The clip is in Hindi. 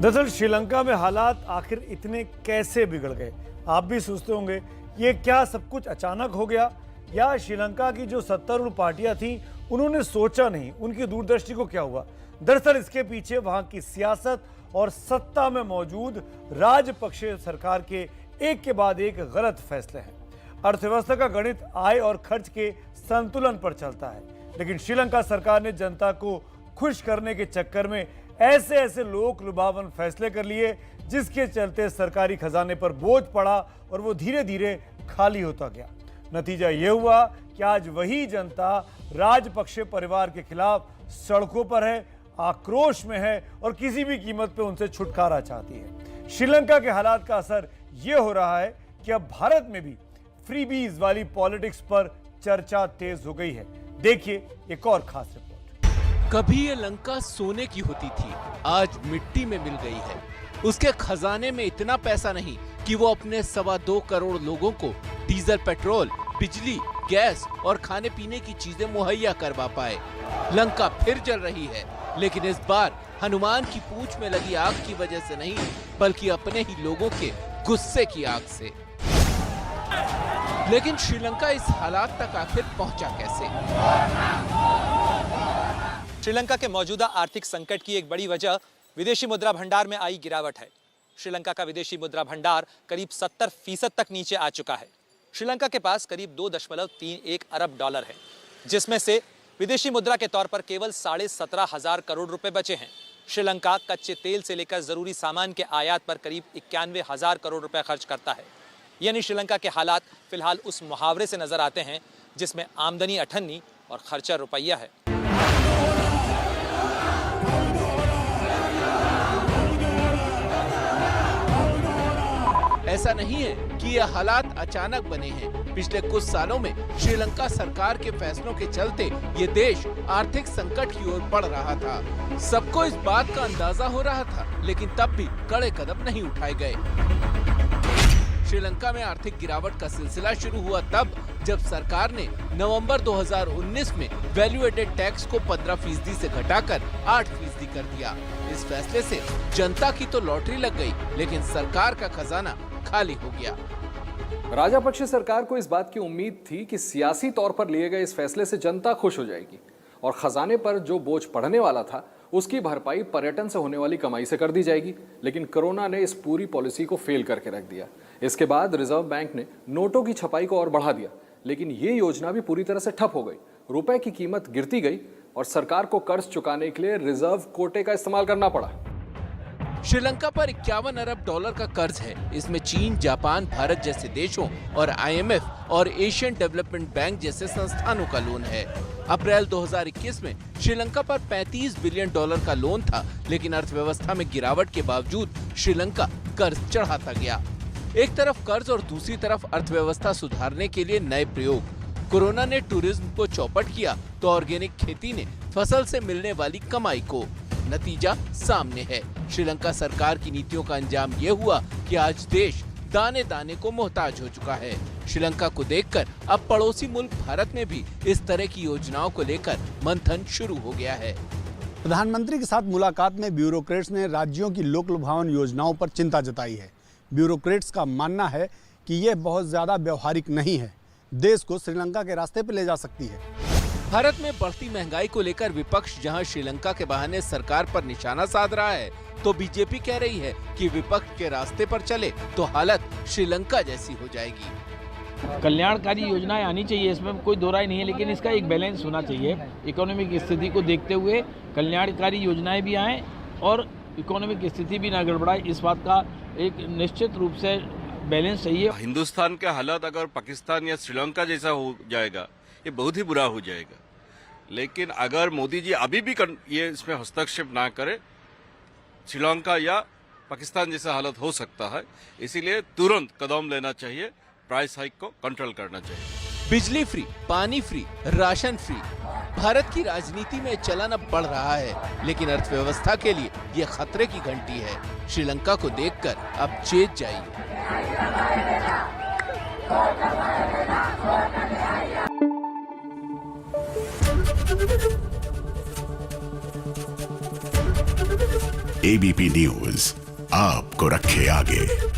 दरअसल श्रीलंका में हालात आखिर इतने कैसे बिगड़ गए? आप भी सोचते होंगे ये क्या सब कुछ अचानक हो गया, या श्रीलंका की जो सत्तारूढ़ पार्टियां थीं उन्होंने सोचा नहीं, उनकी दूरदृष्टि को क्या हुआ? दरअसल इसके पीछे वहां की सियासत और सत्ता में मौजूद राजपक्षे सरकार के एक के बाद एक गलत फैसले हैं। अर्थव्यवस्था का गणित आय और खर्च के संतुलन पर चलता है, लेकिन श्रीलंका सरकार ने जनता को खुश करने के चक्कर में ऐसे लोक लुभावन फैसले कर लिए जिसके चलते सरकारी खजाने पर बोझ पड़ा और वो धीरे धीरे खाली होता गया। नतीजा ये हुआ कि आज वही जनता राजपक्षे परिवार के खिलाफ सड़कों पर है, आक्रोश में है और किसी भी कीमत पे उनसे छुटकारा चाहती है। श्रीलंका के हालात का असर ये हो रहा है कि अब भारत में भी फ्रीबीज वाली पॉलिटिक्स पर चर्चा तेज हो गई है। देखिए एक और खास रिपोर्ट। कभी ये लंका सोने की होती थी, आज मिट्टी में मिल गई है। उसके खजाने में इतना पैसा नहीं कि वो अपने 2.25 करोड़ लोगों को डीजल, पेट्रोल, बिजली, गैस और खाने पीने की चीजें मुहैया करवा पाए। लंका फिर जल रही है, लेकिन इस बार हनुमान की पूंछ में लगी आग की वजह से नहीं, बल्कि अपने ही लोगों के गुस्से की आग से। लेकिन श्रीलंका इस हालात तक आखिर पहुंचा कैसे? श्रीलंका के मौजूदा आर्थिक संकट की एक बड़ी वजह विदेशी मुद्रा भंडार में आई गिरावट है। श्रीलंका का विदेशी मुद्रा भंडार करीब 70% तक नीचे आ चुका है। श्रीलंका के पास करीब 2.31 अरब डॉलर है, जिसमें से विदेशी मुद्रा के तौर पर केवल 17,500 करोड़ रुपए बचे हैं। श्रीलंका कच्चे तेल से लेकर जरूरी सामान के आयात पर करीब 91,000 करोड़ रुपए खर्च करता है। यानी श्रीलंका के हालात फिलहाल उस मुहावरे से नजर आते हैं जिसमें आमदनी 98 और खर्चा रुपया है। ऐसा नहीं है कि ये हालात अचानक बने हैं। पिछले कुछ सालों में श्रीलंका सरकार के फैसलों के चलते ये देश आर्थिक संकट की ओर बढ़ रहा था। सबको इस बात का अंदाजा हो रहा था, लेकिन तब भी कड़े कदम नहीं उठाए गए। श्रीलंका में आर्थिक गिरावट का सिलसिला शुरू हुआ तब जब सरकार ने नवंबर 2019 में वैल्यू एडेड टैक्स को 15% से घटाकर 8% कर दिया। इस फैसले से जनता की तो लॉटरी लग गई, लेकिन सरकार का खजाना खाली हो गया। राजापक्षे सरकार को इस बात की उम्मीद थी कि सियासी तौर पर लिए गए इस फैसले से जनता खुश हो जाएगी और खजाने पर जो बोझ पड़ने वाला था उसकी भरपाई पर्यटन से होने वाली कमाई से कर दी जाएगी। लेकिन कोरोना ने इस पूरी पॉलिसी को फेल करके रख दिया। इसके बाद रिजर्व बैंक ने नोटों की छपाई को और बढ़ा दिया, लेकिन ये योजना भी पूरी तरह से ठप हो गई। रुपए की कीमत गिरती गई और सरकार को कर्ज चुकाने के लिए रिजर्व कोटे का इस्तेमाल करना पड़ा। श्रीलंका पर 51 अरब डॉलर का कर्ज है। इसमें चीन, जापान, भारत जैसे देशों और IMF और एशियन डेवलपमेंट बैंक जैसे संस्थानों का लोन है। अप्रैल 2021 में श्रीलंका पर 35 बिलियन डॉलर का लोन था, लेकिन अर्थव्यवस्था में गिरावट के बावजूद श्रीलंका कर्ज चढ़ाता गया। एक तरफ कर्ज और दूसरी तरफ अर्थव्यवस्था सुधारने के लिए नए प्रयोग। कोरोना ने टूरिज्म को चौपट किया तो ऑर्गेनिक खेती ने फसल से मिलने वाली कमाई को। नतीजा सामने है। श्रीलंका सरकार की नीतियों का अंजाम ये हुआ कि आज देश दाने दाने को मोहताज हो चुका है। श्रीलंका को देखकर अब पड़ोसी मुल्क भारत में भी इस तरह की योजनाओं को लेकर मंथन शुरू हो गया है। प्रधानमंत्री के साथ मुलाकात में ब्यूरोक्रेट्स ने राज्यों की लोक लुभावन योजनाओं पर चिंता जताई है। ब्यूरोक्रेट्स का मानना है कि यह बहुत ज्यादा व्यवहारिक नहीं है, देश को श्रीलंका के रास्ते पर ले जा सकती है। भारत में बढ़ती महंगाई को लेकर विपक्ष जहां श्रीलंका के बहाने सरकार पर निशाना साध रहा है, तो बीजेपी कह रही है कि विपक्ष के रास्ते पर चले तो हालत श्रीलंका जैसी हो जाएगी। कल्याणकारी योजनाएं आनी चाहिए, इसमें कोई दो राय नहीं है, लेकिन इसका एक बैलेंस होना चाहिए। इकोनॉमिक स्थिति को देखते हुए कल्याणकारी योजनाएं भी आएँ और इकोनॉमिक स्थिति भी ना गड़बड़ाए, इस बात का एक निश्चित रूप से बैलेंस चाहिए। हिंदुस्तान का हालत अगर पाकिस्तान या श्रीलंका जैसा हो जाएगा, ये बहुत ही बुरा हो जाएगा। लेकिन अगर मोदी जी अभी भी ये इसमें हस्तक्षेप ना करे, श्रीलंका या पाकिस्तान जैसा हालत हो सकता है। इसीलिए तुरंत कदम लेना चाहिए, प्राइस हाइक को कंट्रोल करना चाहिए। बिजली फ्री, पानी फ्री, राशन फ्री। भारत की राजनीति में चलन अब बढ़ रहा है, लेकिन अर्थव्यवस्था के लिए ये खतरे की घंटी है। श्रीलंका को देखकर अब चेत जाइए। Thank you. एबीपी न्यूज आपको रखे आगे।